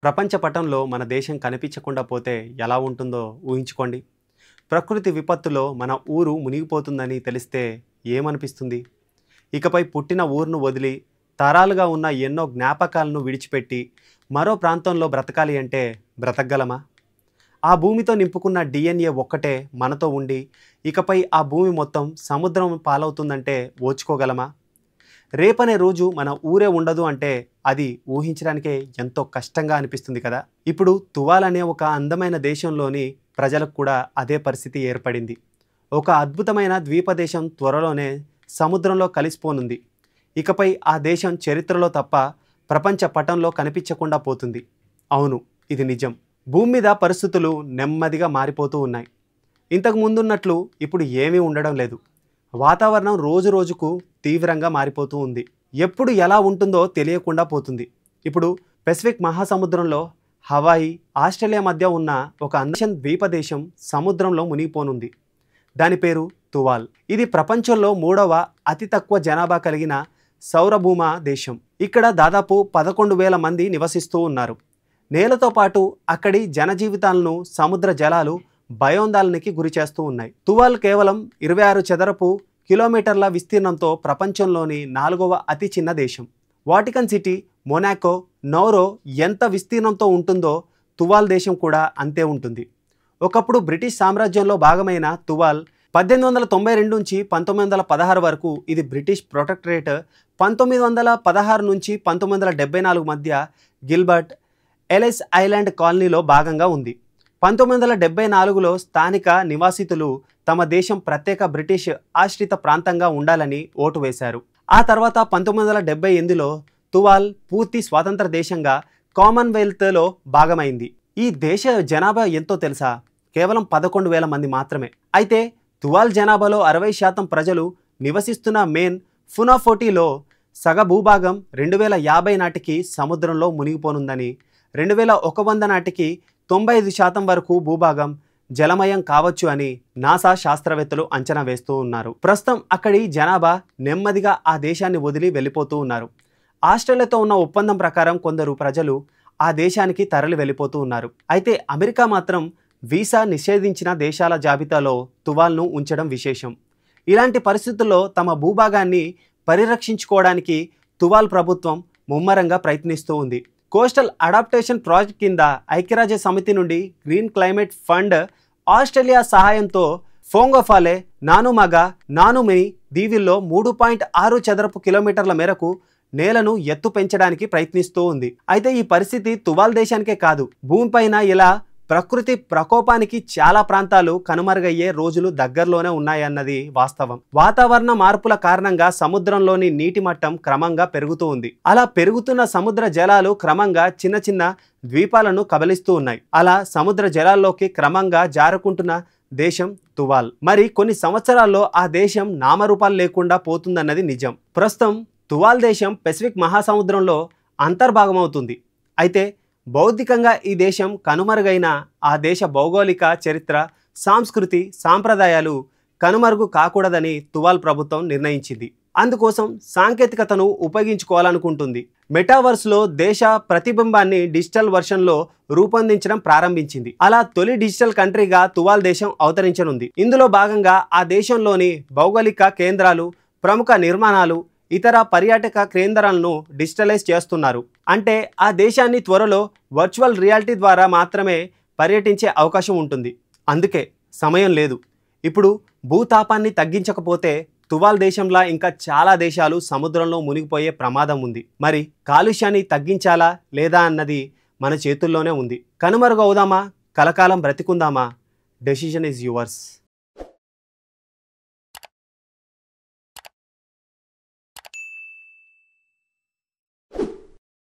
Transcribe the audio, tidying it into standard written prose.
ప్రపంచ పటంలో మన దేశం కనిపించకుండా పోతే ఎలా ఉంటుందో ఊహించుకోండి. ప్రకృతి విపత్తులో మన ఊరు మునిగిపోతుందని తెలిస్తే ఏమనిపిస్తుంది? ఇకపై పుట్టిన ఊరును వదిలి తరాలుగా ఉన్న ఎన్నో జ్ఞాపకాలను విడిచిపెట్టి మరో ప్రాంతంలో బ్రతకాలి అంటే బ్రతకగలమా? ఆ భూమితో నింపుకున్న DNA ఒక్కటే మనతో ఉండి ఇకపై ఆ భూమి మొత్తం సముద్రం పాలవుతుందంటే ఓర్చుకోగలమా? రేపనే రోజు మన ఊరే ఉండదు అంటే అది ఊహించడానికే ఎంతో కష్టంగా అనిపిస్తుంది కదా. ఇప్పుడు తువాల్ అనే ఒక అందమైన దేశంలోని ప్రజలకు కూడా అదే పరిస్థితి ఏర్పడింది. ఒక అద్భుతమైన ద్వీపదేశం త్వరలోనే సముద్రంలో కలిసిపోనుంది. ఇకపై ఆ దేశం చరిత్రలో తప్ప ప్రపంచ పటంలో కనిపించకుండా పోతుంది. అవును, ఇది నిజం. భూమి మీద పరిస్థితులు నెమ్మదిగా మారిపోతూ ఉన్నాయి. ఇంతకు ముందున్నట్లు ఇప్పుడు ఏమీ ఉండడం లేదు. వాతావరణం రోజు రోజుకు తీవ్రంగా మారిపోతూ ఉంది. ఎప్పుడు ఎలా ఉంటుందో తెలియకుండా పోతుంది. ఇప్పుడు పెసిఫిక్ మహాసముద్రంలో హవాయి, ఆస్ట్రేలియా మధ్య ఉన్న ఒక అందమైన ద్వీపదేశం సముద్రంలో మునిగిపోనుంది. దాని పేరు తువాల్. ఇది ప్రపంచంలో 3వ అతి తక్కువ జనాభా కలిగిన సౌరభూమ దేశం. ఇక్కడ దాదాపు 11,000 మంది నివసిస్తూ ఉన్నారు. నేలతో పాటు అక్కడి జనజీవితాలను సముద్ర జలాలు భయోందోళనకి గురి చేస్తూ ఉన్నాయి. తువాల్ కేవలం 26 చదరపు కిలోమీటర్ల విస్తీర్ణంతో ప్రపంచంలోని 4వ అతి చిన్న దేశం. వాటికన్ సిటీ, మొనాకో, నౌరో ఎంత విస్తీర్ణంతో ఉంటుందో తువాల్ దేశం కూడా అంతే ఉంటుంది. ఒకప్పుడు బ్రిటిష్ సామ్రాజ్యంలో భాగమైన తువాల్ 1892 నుంచి 1916 వరకు ఇది బ్రిటిష్ ప్రొటెక్టరేట్. 1916 నుంచి 1974 మధ్య గిల్బర్ట్ ఎలిస్ ఐలాండ్ కాలనీలో భాగంగా ఉంది. 1974లో స్థానిక నివాసితులు తమ దేశం ప్రత్యేక బ్రిటిష్ ఆశ్రిత ప్రాంతంగా ఉండాలని ఓటు వేశారు. ఆ తర్వాత 1978లో తువాల్ పూర్తి స్వతంత్ర దేశంగా కామన్వెల్త్లో భాగమైంది. ఈ దేశ జనాభా ఎంతో తెలుసా? కేవలం 11,000 మంది మాత్రమే. అయితే తువాల్ జనాభాలో 60% ప్రజలు నివసిస్తున్న మెయిన్ ఫునాఫోటీలో సగ భూభాగం 2050 నాటికి సముద్రంలో మునిగిపోనుందని, 2100 నాటికి 95% వరకు భూభాగం జలమయం కావచ్చు అని నాసా శాస్త్రవేత్తలు అంచనా వేస్తూ ఉన్నారు. ప్రస్తుతం అక్కడి జనాభా నెమ్మదిగా ఆ దేశాన్ని వదిలి వెళ్ళిపోతూ ఉన్నారు. ఆస్ట్రేలియాతో ఉన్న ఒప్పందం ప్రకారం కొందరు ప్రజలు ఆ దేశానికి తరలి వెళ్ళిపోతూ ఉన్నారు. అయితే అమెరికా మాత్రం వీసా నిషేధించిన దేశాల జాబితాలో తువాల్ను ఉంచడం విశేషం. ఇలాంటి పరిస్థితుల్లో తమ భూభాగాన్ని పరిరక్షించుకోవడానికి తువాల్ ప్రభుత్వం ముమ్మరంగా ప్రయత్నిస్తూ ఉంది. కోస్టల్ అడాప్టేషన్ ప్రాజెక్ట్ కింద ఐక్యరాజ్య సమితి నుండి గ్రీన్ క్లైమేట్ ఫండ్ ఆస్ట్రేలియా సహాయంతో ఫోంగోఫాలే, నానుమగా, నానుమిని దీవుల్లో 3.6 చదరపు కిలోమీటర్ల మేరకు నేలను ఎత్తు పెంచడానికి ప్రయత్నిస్తూ ఉంది. అయితే ఈ పరిస్థితి తువాల్ దేశానికే కాదు, భూమిపైన ఇలా ప్రకృతి ప్రకోపానికి చాలా ప్రాంతాలు కనుమరుగయ్యే రోజులు దగ్గరలోనే ఉన్నాయన్నది వాస్తవం. వాతావరణ మార్పుల కారణంగా సముద్రంలోని నీటి మట్టం క్రమంగా పెరుగుతూ ఉంది. అలా పెరుగుతున్న సముద్ర జలాలు క్రమంగా చిన్న చిన్న ద్వీపాలను కబలిస్తూ ఉన్నాయి. అలా సముద్ర జలాల్లోకి క్రమంగా జారుకుంటున్న దేశం తువాల్. మరి కొన్ని సంవత్సరాల్లో ఆ దేశం నామరూపాలు లేకుండా పోతుందన్నది నిజం. ప్రస్తుతం తువాల్ దేశం పెసిఫిక్ మహాసముద్రంలో అంతర్భాగమవుతుంది. అయితే బౌద్ధికంగా ఈ దేశం కనుమరుగైన ఆ దేశ భౌగోళిక చరిత్ర, సంస్కృతి, సాంప్రదాయాలు కనుమరుగు కాకూడదని తువాల్ ప్రభుత్వం నిర్ణయించింది. అందుకోసం సాంకేతికతను ఉపయోగించుకోవాలనుకుంటుంది. మెటావర్స్లో దేశ ప్రతిబింబాన్ని డిజిటల్ వర్షన్లో రూపొందించడం ప్రారంభించింది. అలా తొలి డిజిటల్ కంట్రీగా తువాల్ దేశం అవతరించనుంది. ఇందులో భాగంగా ఆ దేశంలోని భౌగోళిక కేంద్రాలు, ప్రముఖ నిర్మాణాలు, ఇతర పర్యాటక కేంద్రాలను డిజిటలైజ్ చేస్తున్నారు. అంటే ఆ దేశాన్ని త్వరలో వర్చువల్ రియాలిటీ ద్వారా మాత్రమే పర్యటించే అవకాశం ఉంటుంది. అందుకే సమయం లేదు. ఇప్పుడు భూతాపాన్ని తగ్గించకపోతే తువాల్ దేశంలా ఇంకా చాలా దేశాలు సముద్రంలో మునిగిపోయే ప్రమాదం ఉంది. మరి కాలుష్యాన్ని తగ్గించాలా లేదా అన్నది మన చేతుల్లోనే ఉంది. కనుమరుగవుదామా, కలకాలం బ్రతికుందామా? Decision is yours.